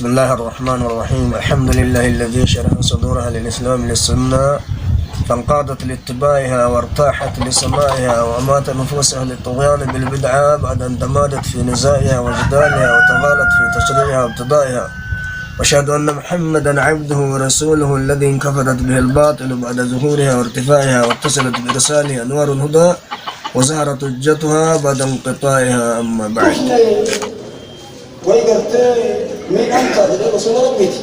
بسم الله الرحمن الرحيم. الحمد لله الذي شرح صدورها للإسلام للسنة فانقادت لاتباعها وارتاحت لسمائها وأمات نفوسها للطغيان بالبدعة بعد أن تمادت في نزائها وجدالها وتغالت في تشريعها وابتدائها. وأشهد أن محمدا عبده ورسوله الذي انكفدت به الباطل بعد ظهورها وارتفاعها واتصلت برسالها أنوار الهدى وزهرت حجتها بعد انقطاعها. أما بعد. ويقرت من أنت جل رسول ربك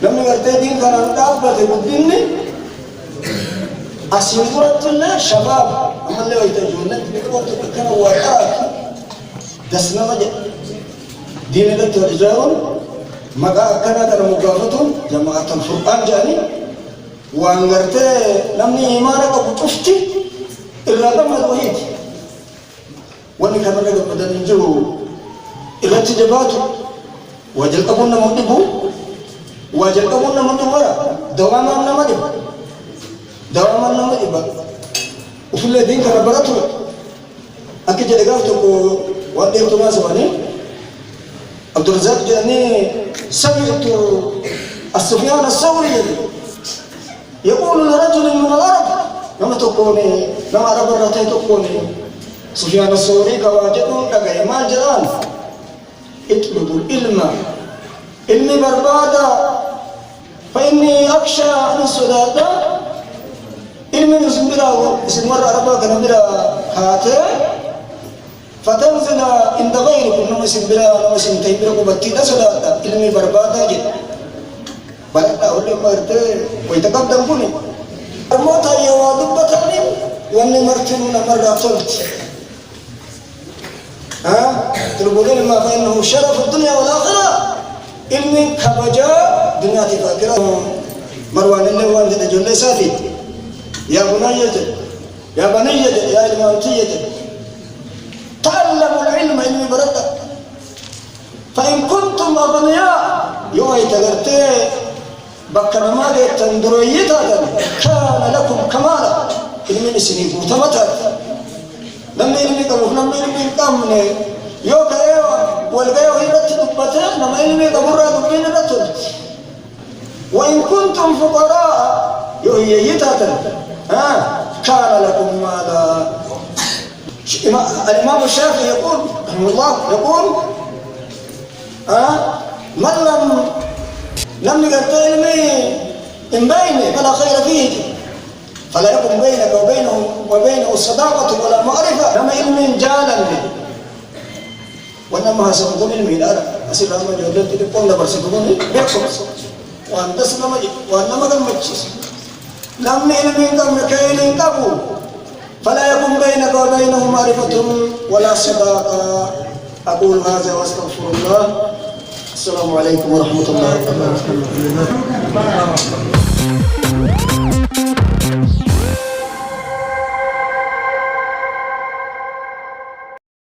لما قرت دين كان أنت بدين أسيرت لنا شباب أما اللي يتجون بقوة كانوا وعاء دسنا مجد دين ده ترجعون مقا كنا مقافتهم جماعة الفرقان جاني وانقرت لمن إيمانك بطفتي إلا دم الوحيد واني كان رجل بدن جو إلى تجباته وجل قبولنا مدبو وجل قبولنا مدبورا دواما نمدب دواما نمدب وفي الذين كان براتو أكيد جدقافتك وأدير تماس واني عبد الرزاق جاني سمعت السفيان الثوري يقول لرجل من العرب لما تكوني لما عرب الرتي تكوني سفيان الثوري كواجدون كغير ما جران اطلبوا العلم علمي بربادا فإني أخشى أن السدادة علمي نسمبرا اسم مرة عربا كنبرا هاته فتنزل عند غيركم نمسمبرا نمسمتيبرا كبتيدا سدادة علمي بربادا جد بلد أقول لهم مرتي ويتقدم كني الموت يوادب بطني واني مرتنون مرة طلت تلبوا العلم فإنه شرف الدنيا والآخرة علمي كبجا دنيا تفاكرة مروان اللي وان تجل سافي يا بني يا بني يا إلمانتي تعلموا العلم علمي بركة فإن كنتم أغنياء يوهي تغرتي بكر ما تندرويتا كان لكم كمالا علمي نسنين مرتبطة لما علمي قبول لما علمي قامني يوكا ايوا والغيو هيرت دبته لما علمي قبول دبين رتل وإن كنتم فقراء يوهيتا كان لكم مالا. الإمام الشافعي يقول رحمه الله يقول من لم يقرأ علمي إن بينه فلا خير فيه فلا يكن بينك وبينه الصداقة ولا معرفة لما علم جالا به وانما سبب علمي لا أسير لما جودت تقول لبرسكوني بيكم وأندس وانما كان مجلس لما علم كم كين كبو فلا يكن بينك وبينه معرفة ولا صداقة. أقول هذا واستغفر الله. السلام عليكم ورحمة الله وبركاته.